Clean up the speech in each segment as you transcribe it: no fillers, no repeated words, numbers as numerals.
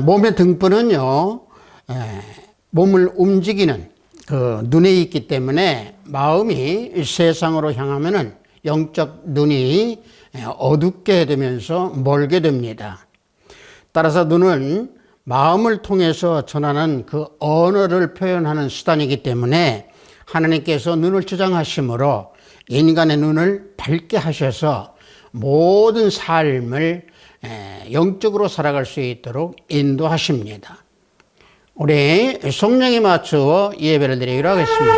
몸의 등불은요, 몸을 움직이는 그 눈에 있기 때문에 마음이 세상으로 향하면은 영적 눈이 어둡게 되면서 멀게 됩니다. 따라서 눈은 마음을 통해서 전하는 그 언어를 표현하는 수단이기 때문에 하나님께서 눈을 주장하심으로 인간의 눈을 밝게 하셔서 모든 삶을 영적으로 살아갈 수 있도록 인도하십니다. 우리 성령에 맞추어 예배를 드리기로 하겠습니다.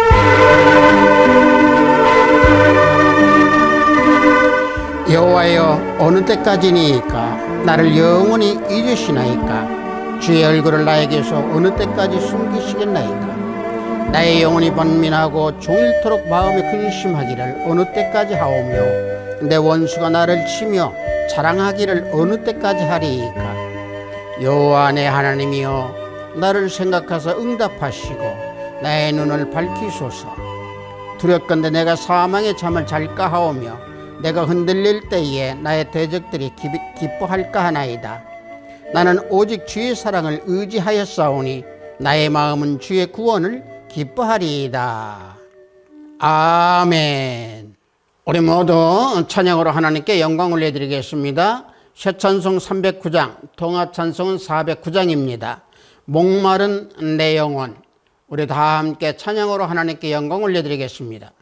여호와여, 어느 때까지니까 나를 영원히 잊으시나이까? 주의 얼굴을 나에게서 어느 때까지 숨기시겠나이까? 나의 영혼이 번민하고 종일토록 마음에 근심하기를 어느 때까지 하오며 내 원수가 나를 치며 자랑하기를 어느 때까지 하리이까? 여호와 내 하나님이여, 나를 생각하사 응답하시고 나의 눈을 밝히소서. 두렵건대 내가 사망의 잠을 잘까 하오며 내가 흔들릴 때에 나의 대적들이 기뻐할까 하나이다. 나는 오직 주의 사랑을 의지하였사오니 나의 마음은 주의 구원을 기뻐하리이다. 아멘. 우리 모두 찬양으로 하나님께 영광 올려드리겠습니다. 새 찬송 309장, 통합 찬송은 409장입니다. 목마른 내 영혼, 우리 다 함께 찬양으로 하나님께 영광 올려드리겠습니다.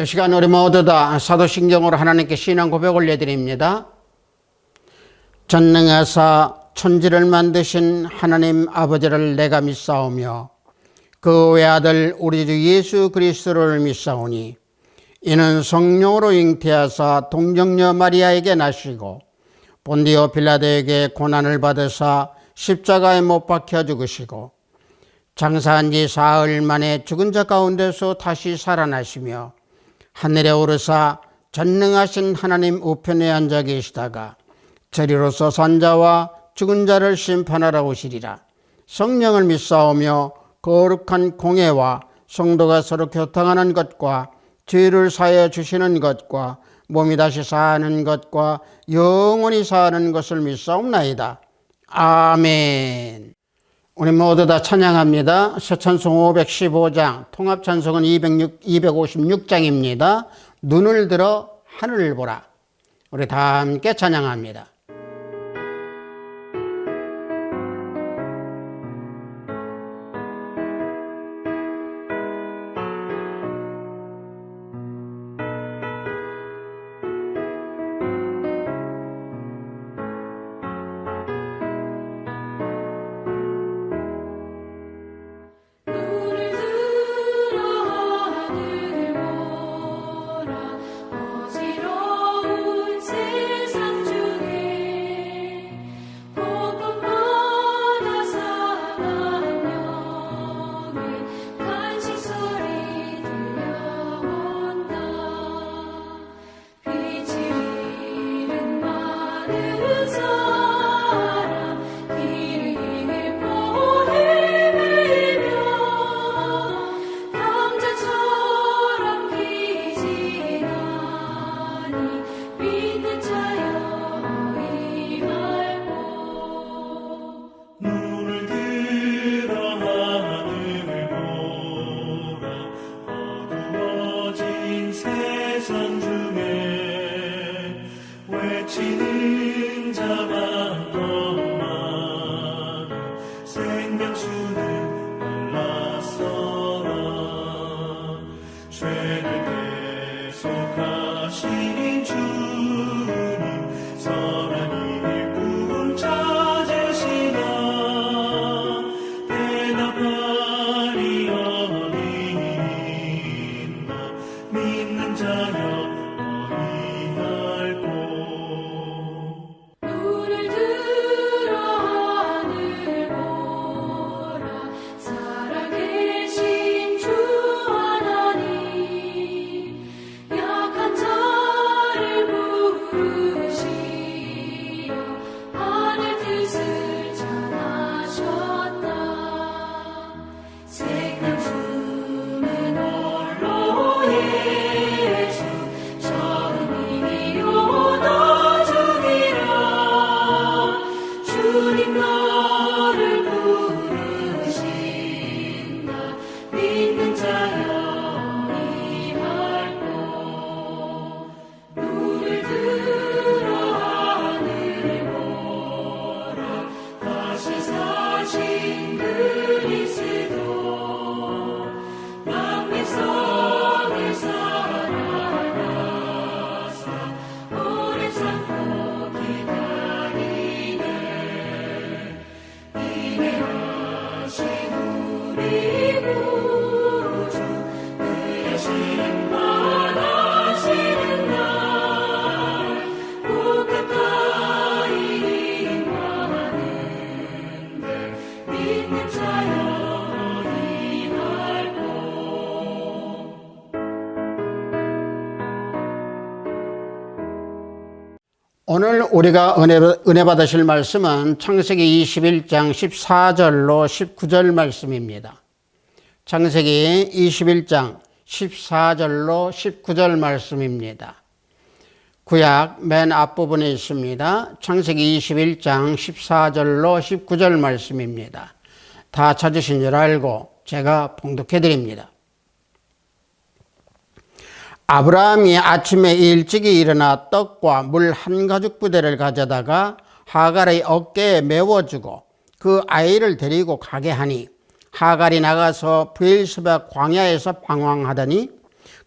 이 시간 우리 모두 다 사도신경으로 하나님께 신앙 고백 올려드립니다. 전능하사 천지를 만드신 하나님 아버지를 내가 믿사오며 그 외아들 우리 주 예수 그리스도를 믿사오니 이는 성령으로 잉태하사 동정녀 마리아에게 나시고 본디오 빌라도에게 고난을 받으사 십자가에 못 박혀 죽으시고 장사한 지 사흘 만에 죽은 자 가운데서 다시 살아나시며 하늘에 오르사 전능하신 하나님 우편에 앉아 계시다가 저리로서 산자와 죽은 자를 심판하러 오시리라. 성령을 믿사오며 거룩한 공예와 성도가 서로 교통하는 것과 죄를 사하여 주시는 것과 몸이 다시 사는 것과 영원히 사는 것을 믿사옵나이다. 아멘. 우리 모두 다 찬양합니다. 새찬송 515장, 통합찬송은 256장입니다. 눈을 들어 하늘을 보라. 우리 다 함께 찬양합니다. 오늘 우리가 은혜 받으실 말씀은 창세기 21장 14절로 19절 말씀입니다. 창세기 21장 14절로 19절 말씀입니다. 구약 맨 앞부분에 있습니다. 창세기 21장 14절로 19절 말씀입니다. 다 찾으신 줄 알고 제가 봉독해 드립니다. 아브라함이 아침에 일찍이 일어나 떡과 물 한 가죽 부대를 가져다가 하갈의 어깨에 메워주고 그 아이를 데리고 가게 하니 하갈이 나가서 브엘세바 광야에서 방황하더니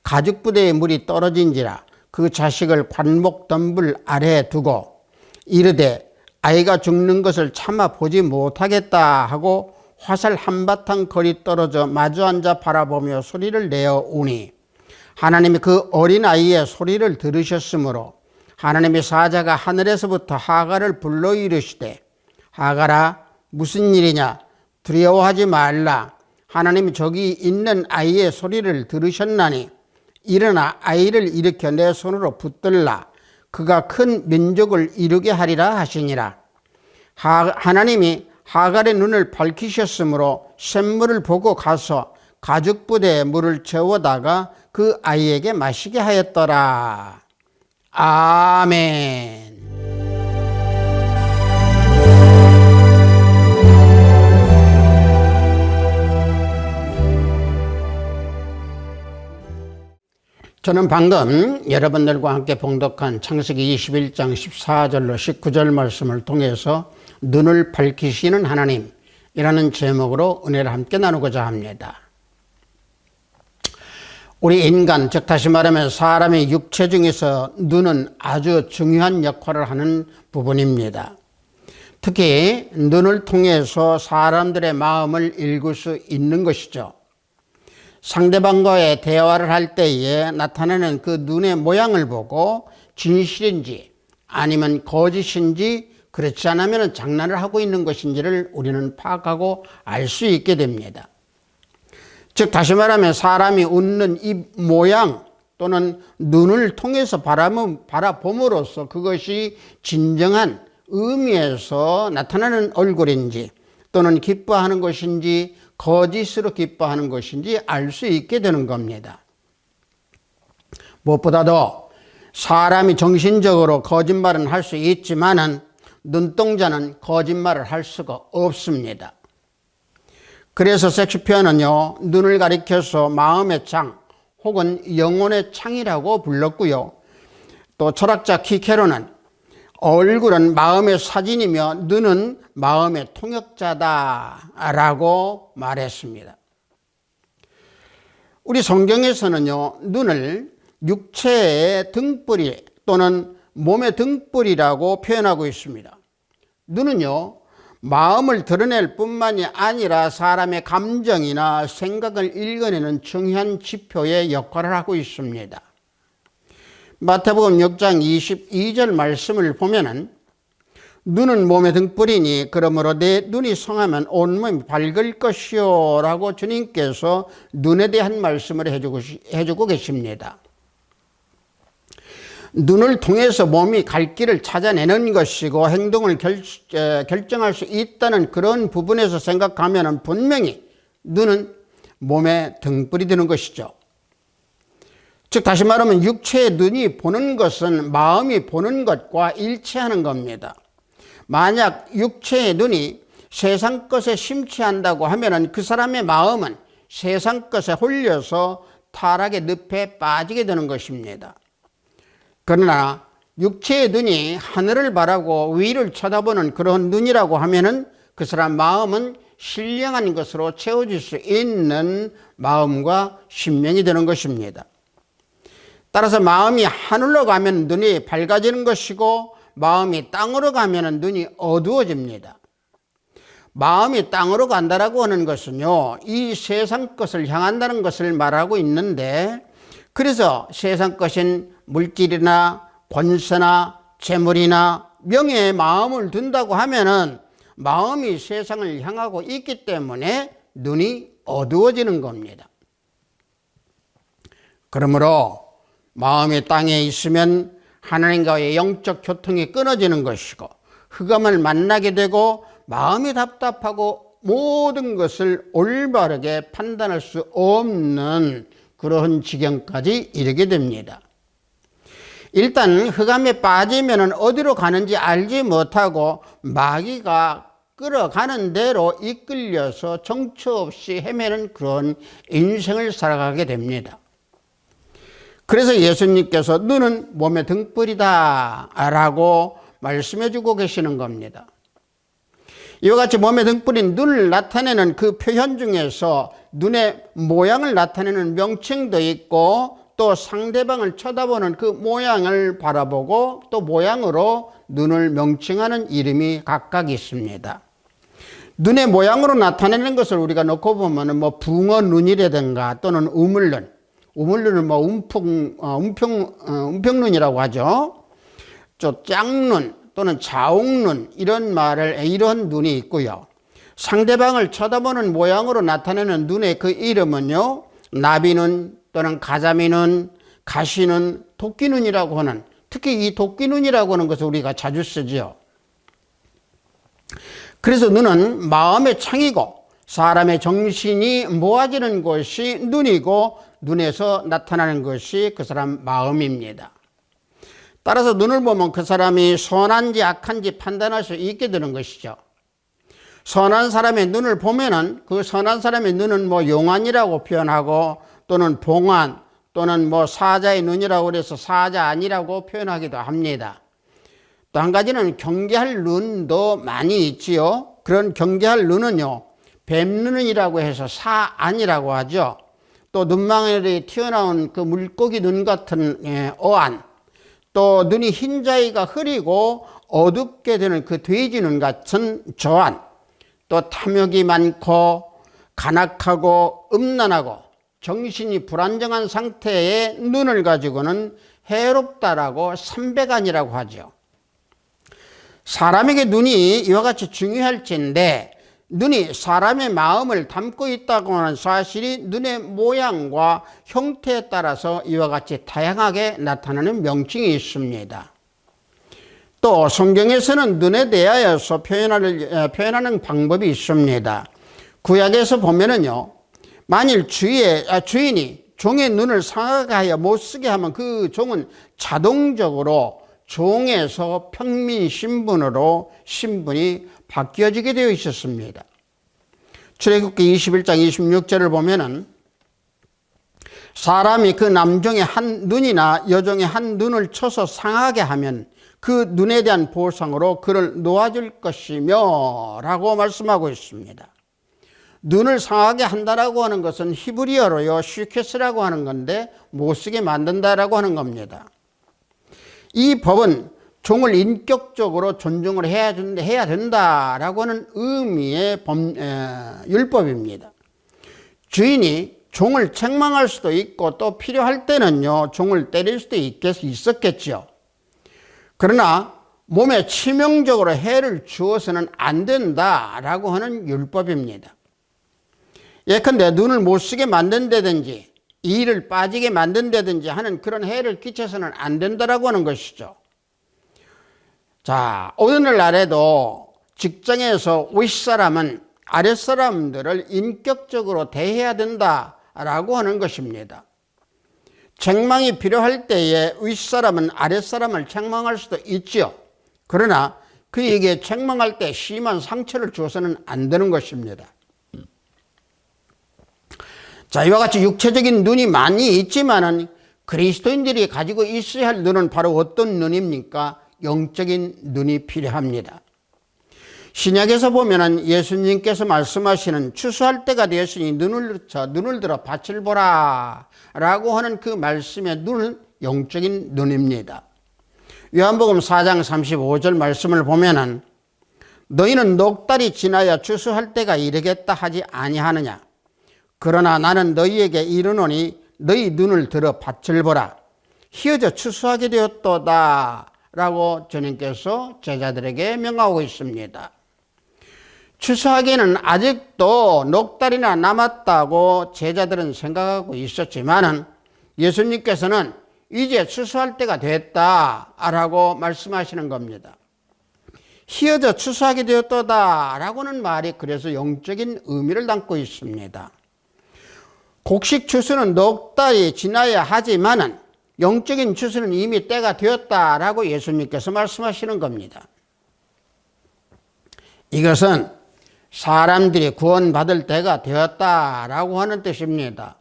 가죽 부대에 물이 떨어진지라 그 자식을 관목 덤불 아래에 두고 이르되 아이가 죽는 것을 참아 보지 못하겠다 하고 화살 한바탕 거리 떨어져 마주 앉아 바라보며 소리를 내어 우니 하나님이 그 어린아이의 소리를 들으셨으므로 하나님의 사자가 하늘에서부터 하갈을 불러 이르시되 하갈아 무슨 일이냐 두려워하지 말라 하나님이 저기 있는 아이의 소리를 들으셨나니 일어나 아이를 일으켜 내 손으로 붙들라. 그가 큰 민족을 이루게 하리라 하시니라. 하나님이 하갈의 눈을 밝히셨으므로 샘물을 보고 가서 가죽부대에 물을 채워다가 그 아이에게 마시게 하였더라. 아멘. 저는 방금 여러분들과 함께 봉독한 창세기 21장 14절로 19절 말씀을 통해서 눈을 밝히시는 하나님이라는 제목으로 은혜를 함께 나누고자 합니다. 우리 인간, 즉 다시 말하면 사람의 육체 중에서 눈은 아주 중요한 역할을 하는 부분입니다. 특히 눈을 통해서 사람들의 마음을 읽을 수 있는 것이죠. 상대방과의 대화를 할 때에 나타나는 그 눈의 모양을 보고 진실인지 아니면 거짓인지 그렇지 않으면 장난을 하고 있는 것인지를 우리는 파악하고 알 수 있게 됩니다. 즉 다시 말하면 사람이 웃는 입 모양 또는 눈을 통해서 바라봄으로써 그것이 진정한 의미에서 나타나는 얼굴인지 또는 기뻐하는 것인지 거짓으로 기뻐하는 것인지 알 수 있게 되는 겁니다. 무엇보다도 사람이 정신적으로 거짓말은 할 수 있지만은 눈동자는 거짓말을 할 수가 없습니다. 그래서 섹스피어는요, 눈을 가리켜서 마음의 창 혹은 영혼의 창이라고 불렀고요. 또 철학자 키케로는 얼굴은 마음의 사진이며 눈은 마음의 통역자다라고 말했습니다. 우리 성경에서는요, 눈을 육체의 등불이 또는 몸의 등불이라고 표현하고 있습니다. 눈은요, 마음을 드러낼 뿐만이 아니라 사람의 감정이나 생각을 읽어내는 중요한 지표의 역할을 하고 있습니다. 마태복음 6장 22절 말씀을 보면은 눈은 몸의 등불이니 그러므로 내 눈이 성하면 온몸이 밝을 것이요 라고 주님께서 눈에 대한 말씀을 해주고 계십니다. 눈을 통해서 몸이 갈 길을 찾아내는 것이고 행동을 결정할 수 있다는 그런 부분에서 생각하면 분명히 눈은 몸의 등불이 되는 것이죠. 즉 다시 말하면 육체의 눈이 보는 것은 마음이 보는 것과 일치하는 겁니다. 만약 육체의 눈이 세상 것에 심취한다고 하면 그 사람의 마음은 세상 것에 홀려서 타락의 늪에 빠지게 되는 것입니다. 그러나 육체의 눈이 하늘을 바라고 위를 쳐다보는 그런 눈이라고 하면은 그 사람 마음은 신령한 것으로 채워질 수 있는 마음과 심령이 되는 것입니다. 따라서 마음이 하늘로 가면 눈이 밝아지는 것이고 마음이 땅으로 가면 눈이 어두워집니다. 마음이 땅으로 간다라고 하는 것은요, 이 세상 것을 향한다는 것을 말하고 있는데, 그래서 세상 것인 물질이나 권세나 재물이나 명예에 마음을 둔다고 하면은 마음이 세상을 향하고 있기 때문에 눈이 어두워지는 겁니다. 그러므로 마음이 땅에 있으면 하나님과의 영적 교통이 끊어지는 것이고 흑암을 만나게 되고 마음이 답답하고 모든 것을 올바르게 판단할 수 없는 그런 지경까지 이르게 됩니다. 일단 흑암에 빠지면 어디로 가는지 알지 못하고 마귀가 끌어가는 대로 이끌려서 정처 없이 헤매는 그런 인생을 살아가게 됩니다. 그래서 예수님께서 눈은 몸의 등불이다 라고 말씀해 주고 계시는 겁니다. 이와 같이 몸의 등불인 눈을 나타내는 그 표현 중에서 눈의 모양을 나타내는 명칭도 있고 또 상대방을 쳐다보는 그 모양을 바라보고 또 모양으로 눈을 명칭하는 이름이 각각 있습니다. 눈의 모양으로 나타내는 것을 우리가 놓고 보면 뭐 붕어 눈이라든가 또는 우물눈, 우물눈은 뭐 움평눈이라고 하죠. 또 짝눈 또는 자옥눈 이런 눈이 있고요. 상대방을 쳐다보는 모양으로 나타내는 눈의 그 이름은요, 나비눈 또는 가자미눈, 가시눈, 토끼눈이라고 하는, 특히 이 토끼눈이라고 하는 것을 우리가 자주 쓰죠. 그래서 눈은 마음의 창이고 사람의 정신이 모아지는 곳이 눈이고 눈에서 나타나는 것이 그 사람 마음입니다. 따라서 눈을 보면 그 사람이 선한지 악한지 판단할 수 있게 되는 것이죠. 선한 사람의 눈을 보면은 그 선한 사람의 눈은 뭐 용안이라고 표현하고 또는 봉안 또는 뭐 사자의 눈이라고 그래서 사자 아니라고 표현하기도 합니다. 또 한 가지는 경계할 눈도 많이 있지요. 그런 경계할 눈은요, 뱀눈이라고 해서 사안이라고 하죠. 또 눈망울이 튀어나온 그 물고기 눈 같은 어안, 또 눈이 흰자위가 흐리고 어둡게 되는 그 돼지 눈 같은 저안, 또 탐욕이 많고 간악하고 음란하고 정신이 불안정한 상태의 눈을 가지고는 해롭다라고 삼백안이라고 하죠. 사람에게 눈이 이와 같이 중요할진데 눈이 사람의 마음을 담고 있다고 하는 사실이 눈의 모양과 형태에 따라서 이와 같이 다양하게 나타나는 명칭이 있습니다. 또 성경에서는 눈에 대하여서 표현하는 방법이 있습니다. 구약에서 보면은요, 만일 주인이 종의 눈을 상하게 하여 못 쓰게 하면 그 종은 자동적으로 종에서 평민 신분이 바뀌어지게 되어 있었습니다. 출애굽기 21장 26절을 보면은 사람이 그 남종의 한 눈이나 여종의 한 눈을 쳐서 상하게 하면 그 눈에 대한 보상으로 그를 놓아줄 것이며 라고 말씀하고 있습니다. 눈을 상하게 한다라고 하는 것은 히브리어로요, 슈케스라고 하는 건데 못 쓰게 만든다라고 하는 겁니다. 이 법은 종을 인격적으로 존중을 해야 된다라고 하는 의미의 율법입니다. 주인이 종을 책망할 수도 있고 또 필요할 때는요, 종을 때릴 수도 있었겠죠. 그러나 몸에 치명적으로 해를 주어서는 안 된다라고 하는 율법입니다. 예컨대 눈을 못 쓰게 만든다든지 이를 빠지게 만든다든지 하는 그런 해를 끼쳐서는 안 된다라고 하는 것이죠. 자, 오늘날에도 직장에서 윗사람은 아랫사람들을 인격적으로 대해야 된다라고 하는 것입니다. 책망이 필요할 때에 윗사람은 아랫사람을 책망할 수도 있죠. 그러나 그에게 책망할 때 심한 상처를 주어서는 안 되는 것입니다. 자, 이와 같이 육체적인 눈이 많이 있지만은 그리스도인들이 가지고 있어야 할 눈은 바로 어떤 눈입니까? 영적인 눈이 필요합니다. 신약에서 보면은 예수님께서 말씀하시는 추수할 때가 되었으니 눈을 들어 밭을 보라 라고 하는 그 말씀의 눈은 영적인 눈입니다. 요한복음 4장 35절 말씀을 보면은 너희는 넉 달이 지나야 추수할 때가 이르겠다 하지 아니하느냐. 그러나 나는 너희에게 이르노니 너희 눈을 들어 밭을 보라. 희어져 추수하게 되었도다 라고 주님께서 제자들에게 명하고 있습니다. 추수하기에는 아직도 넉 달이나 남았다고 제자들은 생각하고 있었지만은 예수님께서는 이제 추수할 때가 됐다라고 말씀하시는 겁니다. 희어져 추수하게 되었도다라고는 말이 그래서 영적인 의미를 담고 있습니다. 곡식 추수는 넉 달이 지나야 하지만은 영적인 추수는 이미 때가 되었다라고 예수님께서 말씀하시는 겁니다. 이것은 사람들이 구원받을 때가 되었다라고 하는 뜻입니다.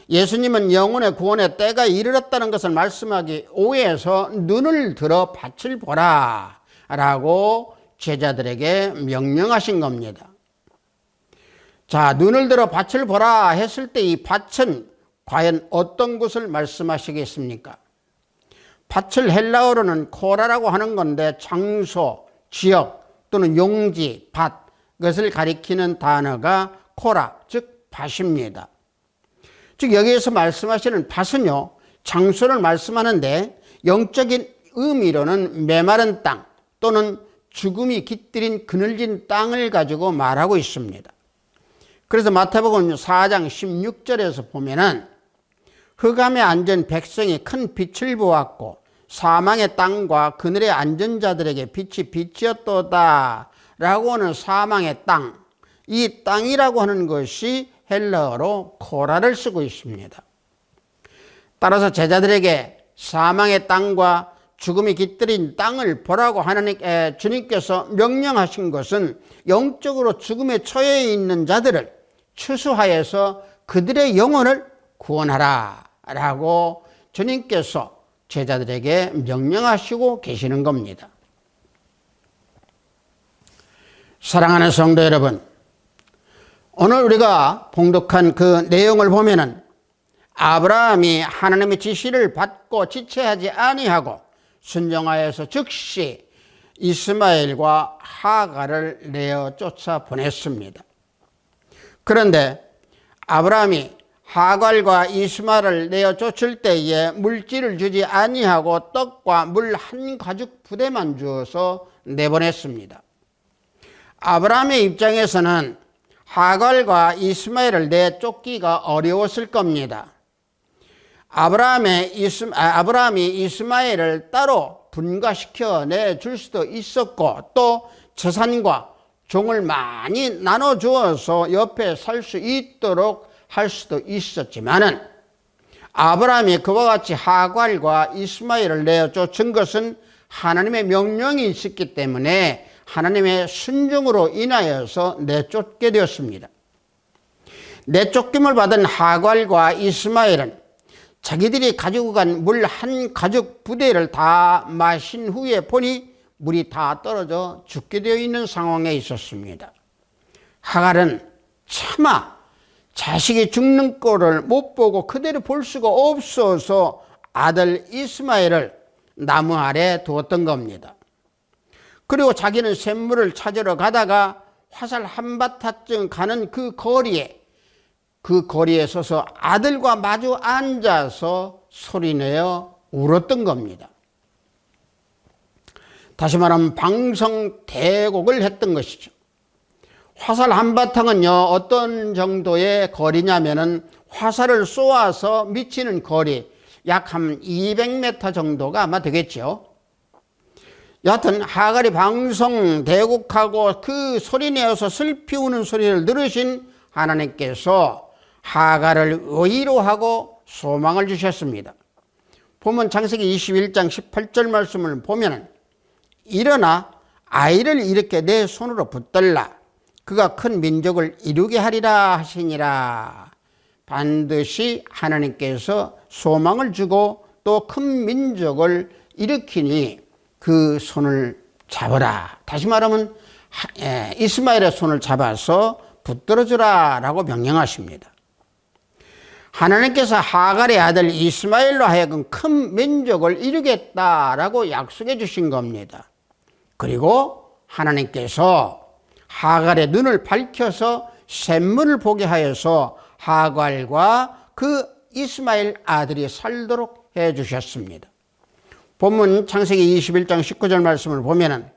예수님은 영혼의 구원의 때가 이르렀다는 것을 말씀하기 위해서 눈을 들어 밭을 보라 라고 제자들에게 명령하신 겁니다. 자, 눈을 들어 밭을 보라 했을 때 이 밭은 과연 어떤 것을 말씀하시겠습니까? 밭을 헬라어로는 코라라고 하는 건데 장소, 지역 또는 용지, 밭, 그것을 가리키는 단어가 코라, 즉 밭입니다. 즉 여기에서 말씀하시는 밭은요, 장소를 말씀하는데 영적인 의미로는 메마른 땅 또는 죽음이 깃들인 그늘진 땅을 가지고 말하고 있습니다. 그래서 마태복음 4장 16절에서 보면은 흑암에 앉은 백성이 큰 빛을 보았고 사망의 땅과 그늘에 앉은 자들에게 빛이 빛이었도다 라고 하는 사망의 땅, 이 땅이라고 하는 것이 헬라어로 코라를 쓰고 있습니다. 따라서 제자들에게 사망의 땅과 죽음이 깃들인 땅을 보라고 주님께서 명령하신 것은 영적으로 죽음에 처해 있는 자들을 추수하여서 그들의 영혼을 구원하라 라고 주님께서 제자들에게 명령하시고 계시는 겁니다. 사랑하는 성도 여러분, 오늘 우리가 봉독한 그 내용을 보면은 아브라함이 하나님의 지시를 받고 지체하지 아니하고 순종하여서 즉시 이스마엘과 하갈을 내어 쫓아 보냈습니다. 그런데 아브라함이 하갈과 이스마엘을 내어 쫓을 때에 물질을 주지 아니하고 떡과 물 한 가죽 부대만 주어서 내보냈습니다. 아브라함의 입장에서는 하갈과 이스마엘을 내쫓기가 어려웠을 겁니다. 아브라함이 이스마엘을 따로 분가시켜 내줄 수도 있었고 또 재산과 종을 많이 나눠주어서 옆에 살 수 있도록 할 수도 있었지만은 아브라함이 그와 같이 하갈과 이스마엘을 내어 쫓은 것은 하나님의 명령이 있었기 때문에 하나님의 순종으로 인하여서 내쫓게 되었습니다. 내쫓김을 받은 하갈과 이스마엘은 자기들이 가지고 간 물 한 가죽 부대를 다 마신 후에 보니 물이 다 떨어져 죽게 되어 있는 상황에 있었습니다. 하갈은 차마 자식이 죽는 꼴을 못 보고 그대로 볼 수가 없어서 아들 이스마엘을 나무 아래 두었던 겁니다. 그리고 자기는 샘물을 찾으러 가다가 화살 한바타쯤 가는 그 거리에 서서 아들과 마주 앉아서 소리내어 울었던 겁니다. 다시 말하면 방성대곡을 했던 것이죠. 화살 한바탕은요, 어떤 정도의 거리냐면은 화살을 쏘아서 미치는 거리, 약 한 200m 정도가 아마 되겠죠. 여하튼 하갈이 방성대곡하고 그 소리내어서 슬피 우는 소리를 들으신 하나님께서 하갈을 위로하고 소망을 주셨습니다. 보면 창세기 21장 18절 말씀을 보면 일어나 아이를 이렇게 내 손으로 붙들라. 그가 큰 민족을 이루게 하리라 하시니라. 반드시 하나님께서 소망을 주고 또 큰 민족을 일으키니 그 손을 잡아라. 다시 말하면 이스마엘의 손을 잡아서 붙들어주라 라고 명령하십니다. 하나님께서 하갈의 아들 이스마엘로 하여금 큰 민족을 이루겠다라고 약속해 주신 겁니다. 그리고 하나님께서 하갈의 눈을 밝혀서 샘물을 보게 하여서 하갈과 그 이스마엘 아들이 살도록 해 주셨습니다. 본문 창세기 21장 19절 말씀을 보면은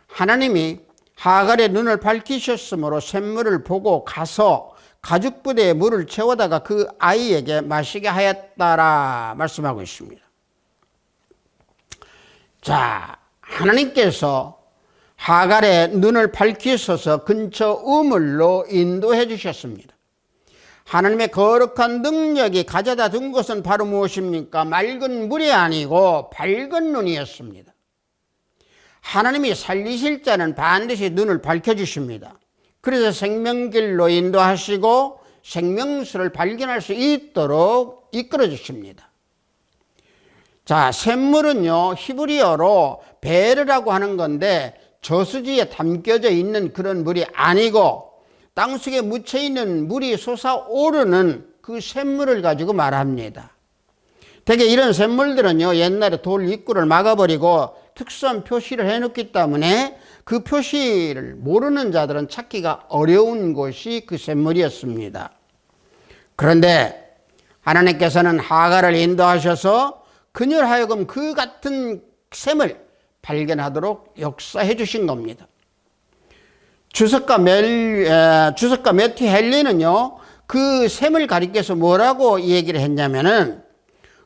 하나님이 하갈의 눈을 밝히셨으므로 샘물을 보고 가서 가죽부대에 물을 채워다가 그 아이에게 마시게 하였다라 말씀하고 있습니다. 자, 하나님께서 하갈의 눈을 밝히셔서 근처 우물로 인도해 주셨습니다. 하나님의 거룩한 능력이 가져다 둔 것은 바로 무엇입니까? 맑은 물이 아니고 밝은 눈이었습니다. 하나님이 살리실 자는 반드시 눈을 밝혀주십니다. 그래서 생명길로 인도하시고 생명수를 발견할 수 있도록 이끌어 주십니다. 자, 샘물은요, 히브리어로 베르라고 하는 건데 저수지에 담겨져 있는 그런 물이 아니고 땅속에 묻혀 있는 물이 솟아오르는 그 샘물을 가지고 말합니다. 대개 이런 샘물들은요, 옛날에 돌 입구를 막아버리고 특수한 표시를 해놓기 때문에 그 표시를 모르는 자들은 찾기가 어려운 곳이 그 샘물이었습니다. 그런데 하나님께서는 하갈을 인도하셔서 그녀를 하여금 그 같은 샘을 발견하도록 역사해 주신 겁니다. 주석가 매튜 헨리는요, 그 셈을 가리켜서 뭐라고 얘기를 했냐면은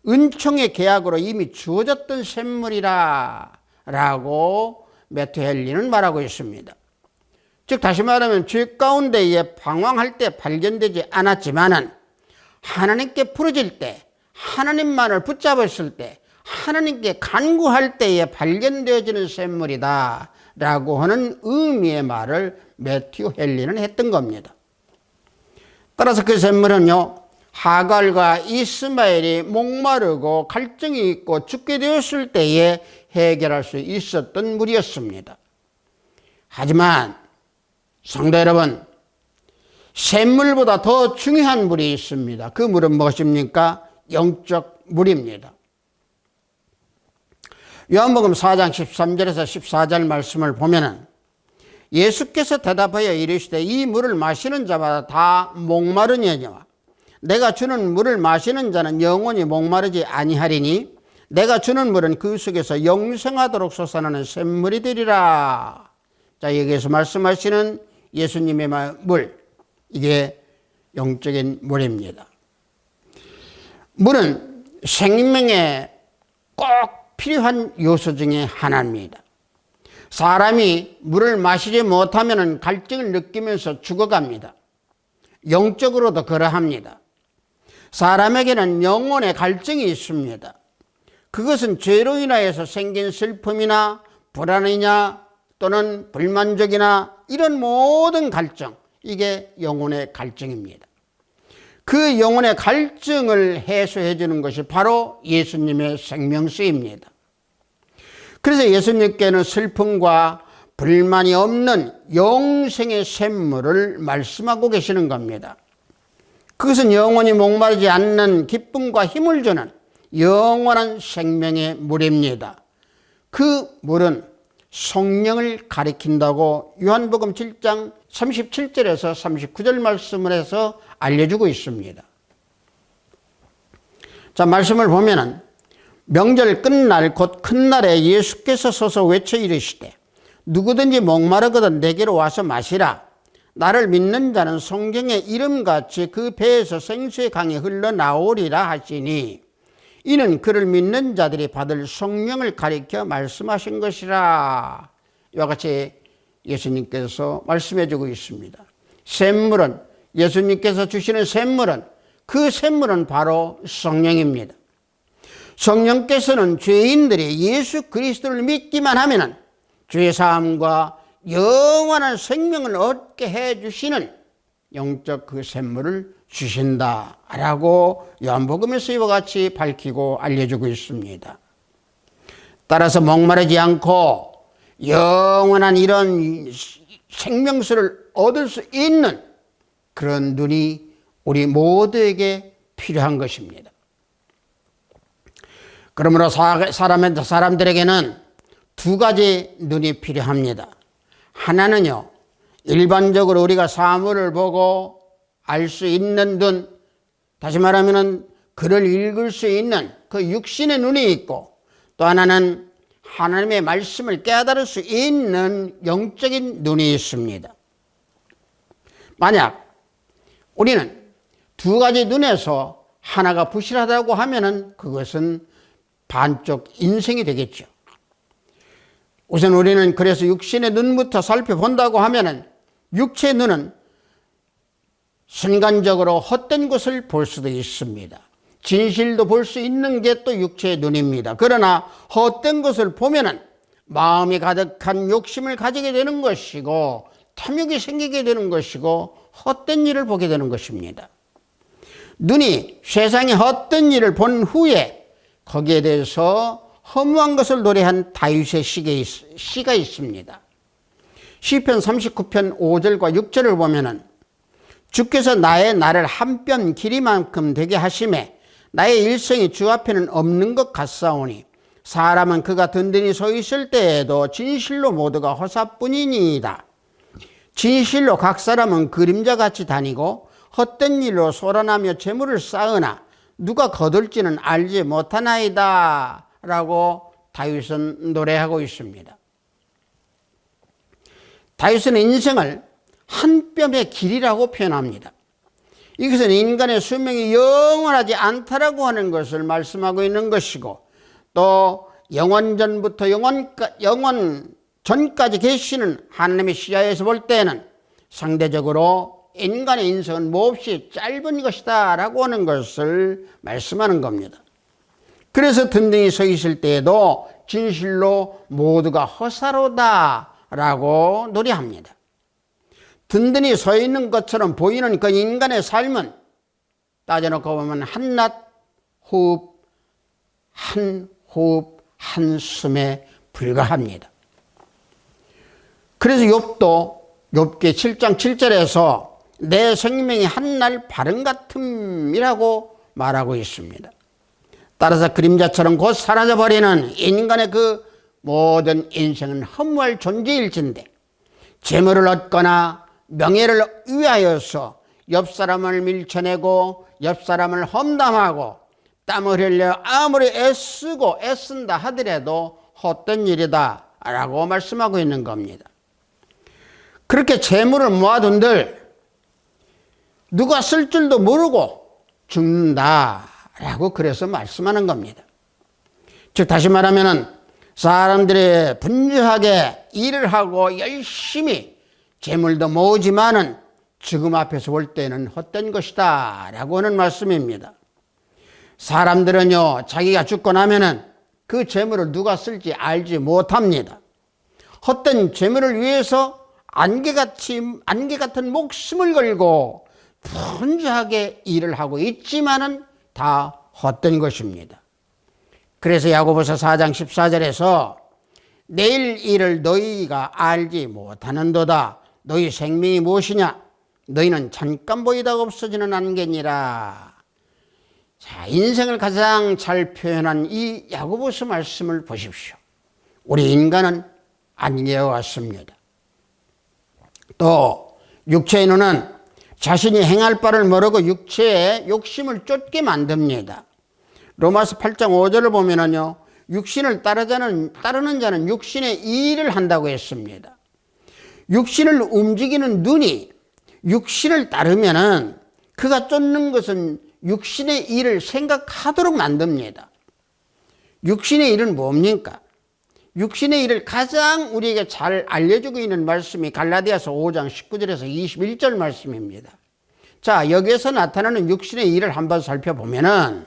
은총의 계약으로 이미 주어졌던 샘물이라 라고 매튜 헨리는 말하고 있습니다. 즉 다시 말하면 죄 가운데에 방황할 때 발견되지 않았지만은 하나님께 부르질 때, 하나님만을 붙잡았을 때, 하나님께 간구할 때에 발견되어지는 샘물이다 라고 하는 의미의 말을 매튜 헨리는 했던 겁니다. 따라서 그 샘물은요, 하갈과 이스마엘이 목마르고 갈증이 있고 죽게 되었을 때에 해결할 수 있었던 물이었습니다. 하지만 성도 여러분, 샘물보다 더 중요한 물이 있습니다. 그 물은 무엇입니까? 영적 물입니다. 요한복음 4장 13절에서 14절 말씀을 보면은 예수께서 대답하여 이르시되 이 물을 마시는 자마다 다 목마르느니와 내가 주는 물을 마시는 자는 영원히 목마르지 아니하리니 내가 주는 물은 그 속에서 영생하도록 솟아나는 샘물이 되리라. 자, 여기에서 말씀하시는 예수님의 물, 이게 영적인 물입니다. 물은 생명에 꼭 필요한 요소 중에 하나입니다. 사람이 물을 마시지 못하면 갈증을 느끼면서 죽어갑니다. 영적으로도 그러합니다. 사람에게는 영혼의 갈증이 있습니다. 그것은 죄로 인하여서 생긴 슬픔이나 불안이나 또는 불만족이나 이런 모든 갈증, 이게 영혼의 갈증입니다. 그 영혼의 갈증을 해소해 주는 것이 바로 예수님의 생명수입니다. 그래서 예수님께는 슬픔과 불만이 없는 영생의 샘물을 말씀하고 계시는 겁니다. 그것은 영원히 목마르지 않는 기쁨과 힘을 주는 영원한 생명의 물입니다. 그 물은 성령을 가리킨다고 요한복음 7장 37절에서 39절 말씀을 해서 알려주고 있습니다. 자, 말씀을 보면은 명절 끝날 곧 큰 날에 예수께서 서서 외쳐 이르시되 누구든지 목마르거든 내게로 와서 마시라. 나를 믿는 자는 성경의 이름같이 그 배에서 생수의 강이 흘러나오리라 하시니 이는 그를 믿는 자들이 받을 성령을 가리켜 말씀하신 것이라. 이와 같이 예수님께서 말씀해 주고 있습니다. 샘물은, 예수님께서 주시는 샘물은, 그 샘물은 바로 성령입니다. 성령께서는 죄인들이 예수 그리스도를 믿기만 하면은 죄사함과 영원한 생명을 얻게 해주시는 영적 그 샘물을 주신다라고 요한복음에서 이와 같이 밝히고 알려주고 있습니다. 따라서 목마르지 않고 영원한 이런 생명수를 얻을 수 있는 그런 눈이 우리 모두에게 필요한 것입니다. 그러므로 사람들에게는 두 가지 눈이 필요합니다. 하나는요, 일반적으로 우리가 사물을 보고 알 수 있는 눈, 다시 말하면 글을 읽을 수 있는 그 육신의 눈이 있고, 또 하나는 하나님의 말씀을 깨달을 수 있는 영적인 눈이 있습니다. 만약 우리는 두 가지 눈에서 하나가 부실하다고 하면은 그것은 반쪽 인생이 되겠죠. 우선 우리는 그래서 육신의 눈부터 살펴본다고 하면은 육체의 눈은 순간적으로 헛된 것을 볼 수도 있습니다. 진실도 볼 수 있는 게 또 육체의 눈입니다. 그러나 헛된 것을 보면은 마음이 가득한 욕심을 가지게 되는 것이고 탐욕이 생기게 되는 것이고 헛된 일을 보게 되는 것입니다. 눈이 세상의 헛된 일을 본 후에 거기에 대해서 허무한 것을 노래한 다윗의 시가 있습니다. 시편 39편 5절과 6절을 보면은 주께서 나의 날을 한 뼘 길이만큼 되게 하심에 나의 일생이 주 앞에는 없는 것 같사오니 사람은 그가 든든히 서 있을 때에도 진실로 모두가 허사뿐이니이다. 진실로 각 사람은 그림자같이 다니고 헛된 일로 소란하며 재물을 쌓으나 누가 거둘지는 알지 못하나이다 라고 다윗은 노래하고 있습니다. 다윗은 인생을 한 뼘의 길이라고 표현합니다. 이것은 인간의 수명이 영원하지 않다라고 하는 것을 말씀하고 있는 것이고, 또 영원전부터 영원 전까지 계시는 하나님의 시야에서 볼 때는 상대적으로 인간의 인생은 몹시 짧은 것이다 라고 하는 것을 말씀하는 겁니다. 그래서 든든히 서 있을 때에도 진실로 모두가 허사로다 라고 노래합니다. 든든히 서 있는 것처럼 보이는 그 인간의 삶은 따져놓고 보면 한낮 호흡, 한 호흡, 한숨에 불과합니다. 그래서 욥기 7장 7절에서 내 생명이 한날 바람 같음이라고 말하고 있습니다. 따라서 그림자처럼 곧 사라져버리는 인간의 그 모든 인생은 허무할 존재일진데, 재물을 얻거나 명예를 위하여서 옆 사람을 밀쳐내고 옆 사람을 험담하고 땀을 흘려 아무리 애쓴다 하더라도 헛된 일이다 라고 말씀하고 있는 겁니다. 그렇게 재물을 모아둔들 누가 쓸 줄도 모르고 죽는다 라고 그래서 말씀하는 겁니다. 즉 다시 말하면 사람들이 분주하게 일을 하고 열심히 재물도 모으지만은 지금 앞에서 볼 때는 헛된 것이다 라고 하는 말씀입니다. 사람들은요, 자기가 죽고 나면은 그 재물을 누가 쓸지 알지 못합니다. 헛된 재물을 위해서 안개 같은 목숨을 걸고 분주하게 일을 하고 있지만은 다 헛된 것입니다. 그래서 야고보서 4장 14절에서 내일 일을 너희가 알지 못하는도다. 너희 생명이 무엇이냐? 너희는 잠깐 보이다가 없어지는 안개니라. 자, 인생을 가장 잘 표현한 이 야고보서 말씀을 보십시오. 우리 인간은 안개와 같습니다. 또 육체의 눈은 자신이 행할 바를 모르고 육체의 욕심을 쫓게 만듭니다. 로마서 8장 5절을 보면은요, 육신을 따르는 자는 육신의 일을 한다고 했습니다. 육신을 움직이는 눈이 육신을 따르면은 그가 쫓는 것은 육신의 일을 생각하도록 만듭니다. 육신의 일은 뭡니까? 육신의 일을 가장 우리에게 잘 알려주고 있는 말씀이 갈라디아서 5장 19절에서 21절 말씀입니다. 자, 여기에서 나타나는 육신의 일을 한번 살펴보면은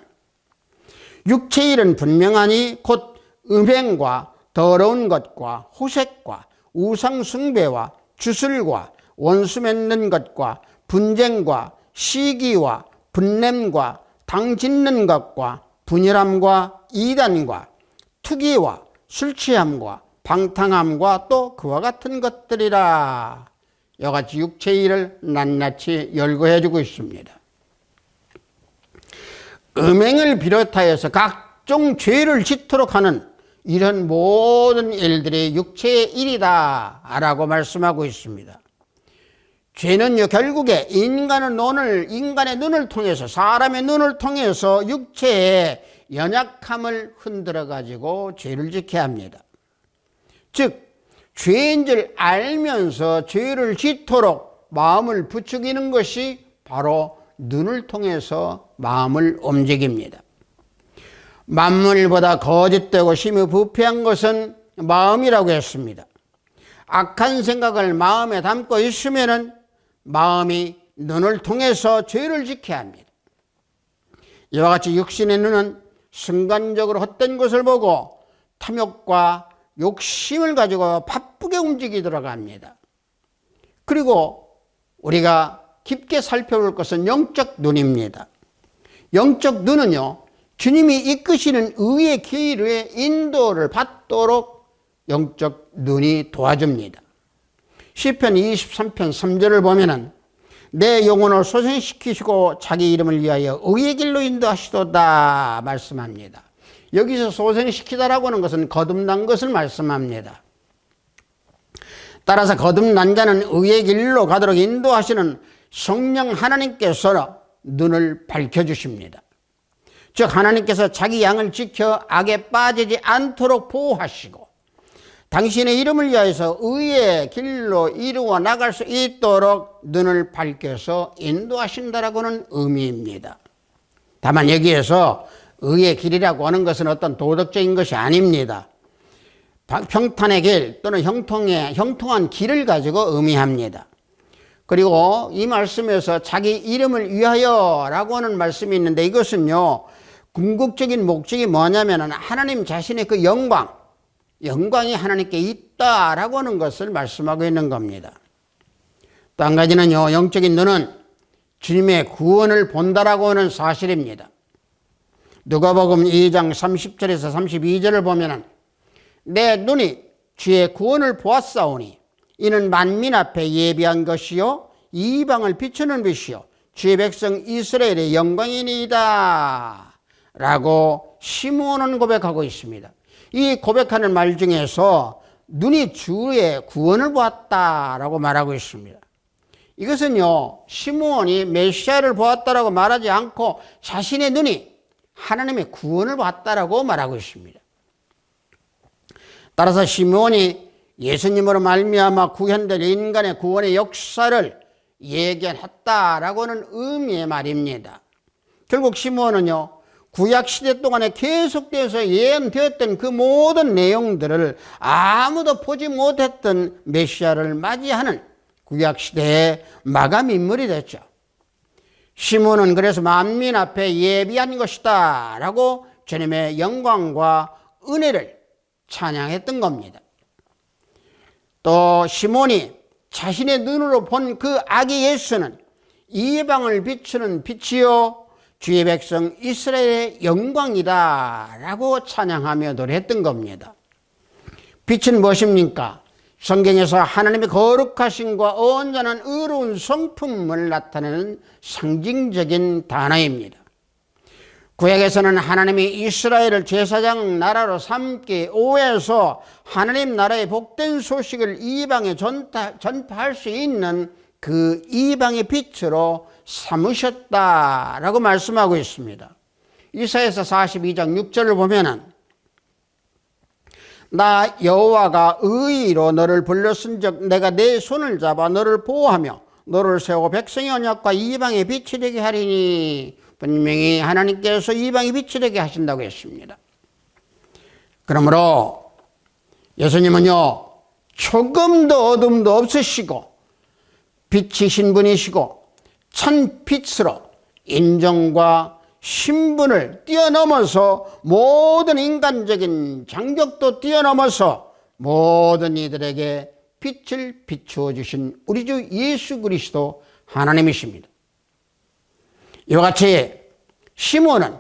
육체의 일은 분명하니 곧 음행과 더러운 것과 호색과 우상숭배와 주술과 원수 맺는 것과 분쟁과 시기와 분냄과 당짓는 것과 분열함과 이단과 투기와 술취함과 방탕함과 또 그와 같은 것들이라. 이같이 육체의 일을 낱낱이 열거해 주고 있습니다. 음행을 비롯하여서 각종 죄를 짓도록 하는 이런 모든 일들이 육체의 일이다 라고 말씀하고 있습니다. 죄는요, 결국에 인간의 눈을 통해서, 사람의 눈을 통해서 육체의 연약함을 흔들어 가지고 죄를 짓게 합니다. 즉 죄인 줄 알면서 죄를 짓도록 마음을 부추기는 것이 바로 눈을 통해서 마음을 움직입니다. 만물보다 거짓되고 심히 부패한 것은 마음이라고 했습니다. 악한 생각을 마음에 담고 있으면은 마음이 눈을 통해서 죄를 짓게 합니다. 이와 같이 육신의 눈은 순간적으로 헛된 것을 보고 탐욕과 욕심을 가지고 바쁘게 움직이도록 합니다. 그리고 우리가 깊게 살펴볼 것은 영적 눈입니다. 영적 눈은요, 주님이 이끄시는 의의 길의 인도를 받도록 영적 눈이 도와줍니다. 시편 23편 3절을 보면은 내 영혼을 소생시키시고 자기 이름을 위하여 의의 길로 인도하시도다 말씀합니다. 여기서 소생시키다라고 하는 것은 거듭난 것을 말씀합니다. 따라서 거듭난 자는 의의 길로 가도록 인도하시는 성령 하나님께서 눈을 밝혀주십니다. 즉 하나님께서 자기 양을 지켜 악에 빠지지 않도록 보호하시고 당신의 이름을 위하여서 의의 길로 이루어 나갈 수 있도록 눈을 밝혀서 인도하신다라고는 의미입니다. 다만 여기에서 의의 길이라고 하는 것은 어떤 도덕적인 것이 아닙니다. 평탄의 길 또는 형통한 길을 가지고 의미합니다. 그리고 이 말씀에서 자기 이름을 위하여 라고 하는 말씀이 있는데 이것은요, 궁극적인 목적이 뭐냐면 하나님 자신의 그 영광이 하나님께 있다라고 하는 것을 말씀하고 있는 겁니다. 또 한 가지는요, 영적인 눈은 주님의 구원을 본다라고 하는 사실입니다. 누가복음 2장 30절에서 32절을 보면은 내 눈이 주의 구원을 보았사오니 이는 만민 앞에 예비한 것이요 이방을 비추는 빛이요 주의 백성 이스라엘의 영광이니이다 라고 시므온은 고백하고 있습니다. 이 고백하는 말 중에서 눈이 주의 구원을 보았다라고 말하고 있습니다. 이것은요, 시므온이 메시아를 보았다라고 말하지 않고 자신의 눈이 하나님의 구원을 보았다라고 말하고 있습니다. 따라서 시므온이 예수님으로 말미암아 구현된 인간의 구원의 역사를 예견했다라고 하는 의미의 말입니다. 결국 시므온은요, 구약시대 동안에 계속되어서 예언되었던 그 모든 내용들을 아무도 보지 못했던 메시아를 맞이하는 구약시대의 마감 인물이 됐죠. 시므온은 그래서 만민 앞에 예비한 것이다 라고 주님의 영광과 은혜를 찬양했던 겁니다. 또 시므온이 자신의 눈으로 본 그 아기 예수는 이방을 비추는 빛이요 주의 백성 이스라엘의 영광이다 라고 찬양하며 노래했던 겁니다. 빛은 무엇입니까? 성경에서 하나님의 거룩하심과 온전한 의로운 성품을 나타내는 상징적인 단어입니다. 구약에서는 하나님이 이스라엘을 제사장 나라로 삼기 위해서 하나님 나라의 복된 소식을 이방에 전파할 수 있는 그 이방의 빛으로 삼으셨다라고 말씀하고 있습니다. 이사야서 42장 6절을 보면은 나 여호와가 의의로 너를 불렀은즉 내가 내 손을 잡아 너를 보호하며 너를 세우고 백성의 언약과 이방의 빛이 되게 하리니 분명히 하나님께서 이방의 빛이 되게 하신다고 했습니다. 그러므로 예수님은요 조금도 어둠도 없으시고 빛이신 분이시고 천 빛으로 인정과 신분을 뛰어넘어서 모든 인간적인 장벽도 뛰어넘어서 모든 이들에게 빛을 비추어 주신 우리 주 예수 그리스도 하나님이십니다. 이와 같이 시므온은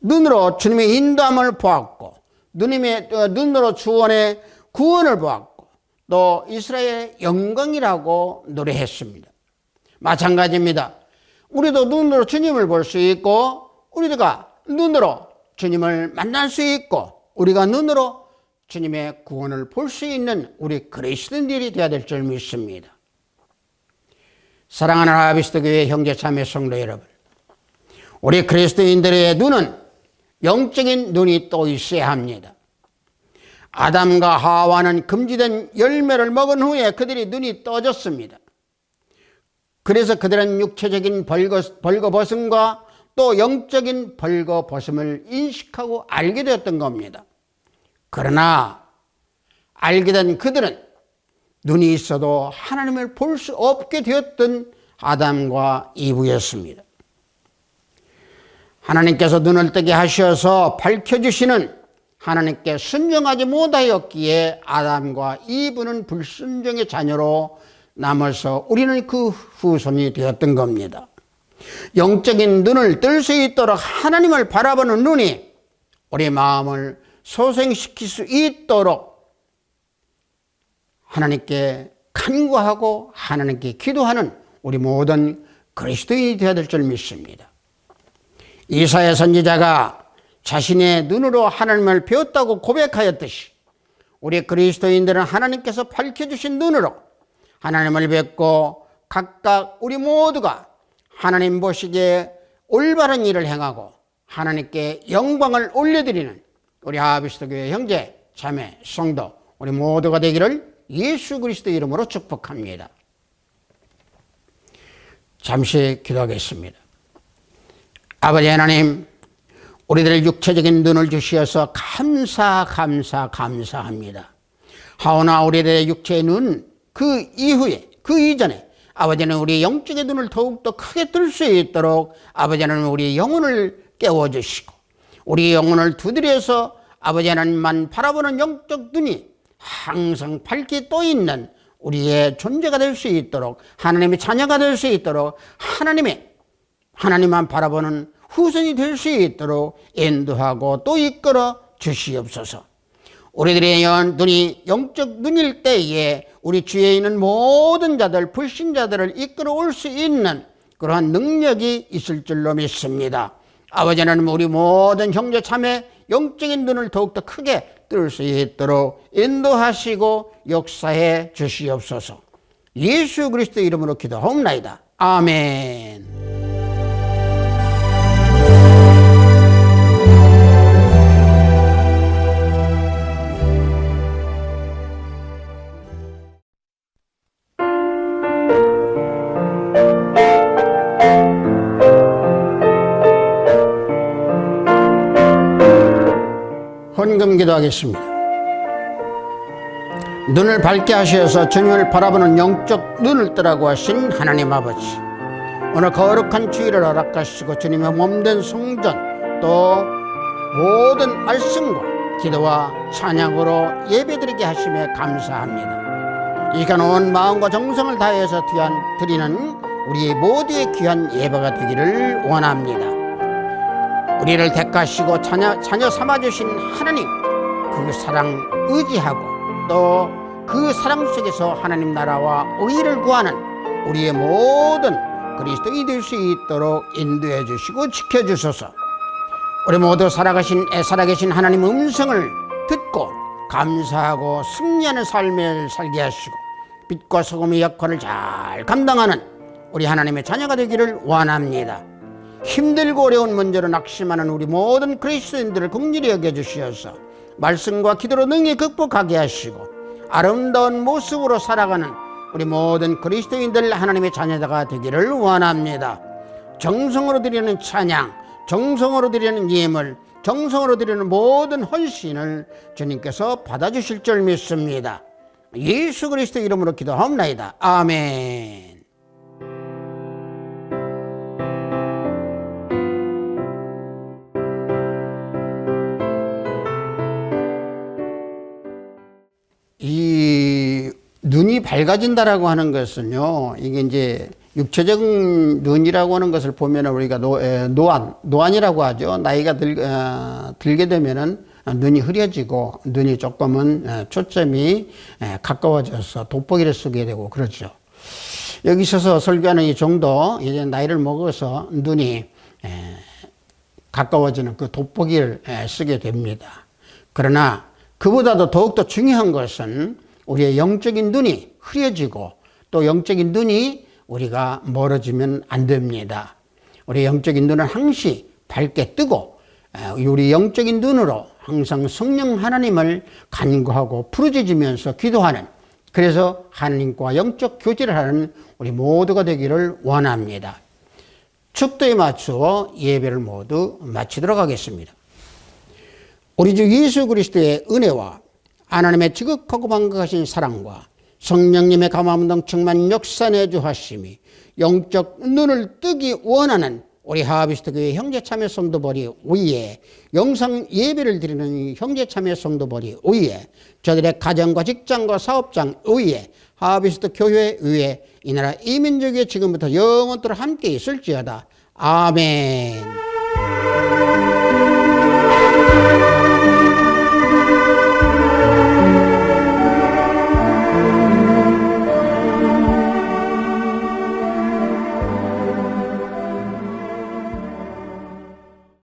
눈으로 주님의 인도함을 보았고 눈으로 주원의 구원을 보았고 또 이스라엘의 영광이라고 노래했습니다. 마찬가지입니다. 우리도 눈으로 주님을 볼 수 있고 우리가 눈으로 주님을 만날 수 있고 우리가 눈으로 주님의 구원을 볼 수 있는 우리 그리스도인들이 되어야 될 줄 믿습니다. 사랑하는 하나비스트교회 형제 자매 성도 여러분, 우리 그리스도인들의 눈은 영적인 눈이 또 있어야 합니다. 아담과 하와는 금지된 열매를 먹은 후에 그들이 눈이 떠졌습니다. 그래서 그들은 육체적인 벌거벗음과 또 영적인 벌거벗음을 인식하고 알게 되었던 겁니다. 그러나 알게 된 그들은 눈이 있어도 하나님을 볼 수 없게 되었던 아담과 이브였습니다. 하나님께서 눈을 뜨게 하셔서 밝혀주시는 하나님께 순종하지 못하였기에 아담과 이브는 불순종의 자녀로 남아서 우리는 그 후손이 되었던 겁니다. 영적인 눈을 뜰 수 있도록 하나님을 바라보는 눈이 우리 마음을 소생시킬 수 있도록 하나님께 간구하고 하나님께 기도하는 우리 모든 그리스도인이 되어야 될 줄 믿습니다. 이사야 선지자가 자신의 눈으로 하나님을 배웠다고 고백하였듯이 우리 그리스도인들은 하나님께서 밝혀주신 눈으로 하나님을 뵙고 각각 우리 모두가 하나님 보시기에 올바른 일을 행하고 하나님께 영광을 올려드리는 우리 하비스트 교회 형제, 자매, 성도 우리 모두가 되기를 예수 그리스도 이름으로 축복합니다. 잠시 기도하겠습니다. 아버지 하나님, 우리들 육체적인 눈을 주시어서 감사합니다. 하오나 우리들의 육체의 눈, 그 이후에, 그 이전에 아버지는 우리 영적인 눈을 더욱더 크게 뜰 수 있도록 아버지는 우리 영혼을 깨워주시고 우리 영혼을 두드려서 아버지 하나님만 바라보는 영적 눈이 항상 밝게 떠 있는 우리의 존재가 될 수 있도록, 하나님의 자녀가 될 수 있도록, 하나님만 바라보는 후손이 될 수 있도록 인도하고 또 이끌어 주시옵소서. 우리들의 눈이 영적 눈일 때에 우리 주위에 있는 모든 자들, 불신자들을 이끌어 올 수 있는 그러한 능력이 있을 줄로 믿습니다. 아버지 하나님, 우리 모든 형제 자매 영적인 눈을 더욱더 크게 뜰 수 있도록 인도하시고 역사해 주시옵소서. 예수 그리스도 이름으로 기도하옵나이다. 아멘. 헌금 기도하겠습니다. 눈을 밝게 하셔서 주님을 바라보는 영적 눈을 뜨라고 하신 하나님 아버지, 오늘 거룩한 주일을 허락하시고 주님의 몸된 성전 또 모든 말씀과 기도와 찬양으로 예배드리게 하심에 감사합니다. 이 시간 온 마음과 정성을 다해서 드리는 우리 모두의 귀한 예배가 되기를 원합니다. 우리를 택하시고 자녀 삼아주신 하나님, 그 사랑 의지하고 또 그 사랑 속에서 하나님 나라와 의를 구하는 우리의 모든 그리스도인이 될 수 있도록 인도해 주시고 지켜주소서. 우리 모두 살아계신 하나님 음성을 듣고 감사하고 승리하는 삶을 살게 하시고 빛과 소금의 역할을 잘 감당하는 우리 하나님의 자녀가 되기를 원합니다. 힘들고 어려운 문제로 낙심하는 우리 모든 그리스도인들을 긍휼히 여겨주시어서 말씀과 기도로 능히 극복하게 하시고 아름다운 모습으로 살아가는 우리 모든 그리스도인들 하나님의 자녀가 되기를 원합니다. 정성으로 드리는 찬양, 정성으로 드리는 예물, 정성으로 드리는 모든 헌신을 주님께서 받아주실 줄 믿습니다. 예수 그리스도 이름으로 기도하옵나이다. 아멘. 이 눈이 밝아진다라고 하는 것은요, 이게 이제 육체적인 눈이라고 하는 것을 보면 우리가 노안이라고 하죠. 나이가 들게 되면은 눈이 흐려지고 눈이 조금은 초점이 가까워져서 돋보기를 쓰게 되고 그렇죠. 여기 있어서 설교하는 이 정도 이제 나이를 먹어서 눈이 가까워지는 그 돋보기를 쓰게 됩니다. 그러나 그보다도 더욱더 중요한 것은 우리의 영적인 눈이 흐려지고 또 영적인 눈이 우리가 멀어지면 안 됩니다. 우리 영적인 눈은 항시 밝게 뜨고 우리 영적인 눈으로 항상 성령 하나님을 간구하고 부르짖으면서 기도하는, 그래서 하나님과 영적 교제를 하는 우리 모두가 되기를 원합니다. 축도에 맞추어 예배를 모두 마치도록 하겠습니다. 우리 주 예수 그리스도의 은혜와 하나님의 지극하고 방극하신 사랑과 성령님의 감화 넘충만 역사 내주하심이 영적 눈을 뜨기 원하는 우리 하비스트 교회 형제참여 성도벌이 위에 영상 예배를 드리는 형제참여 성도벌이 위에 저들의 가정과 직장과 사업장 위에 하비스트 교회 위에 이 나라 이 민족에 지금부터 영원토록 함께 있을지어다. 아멘.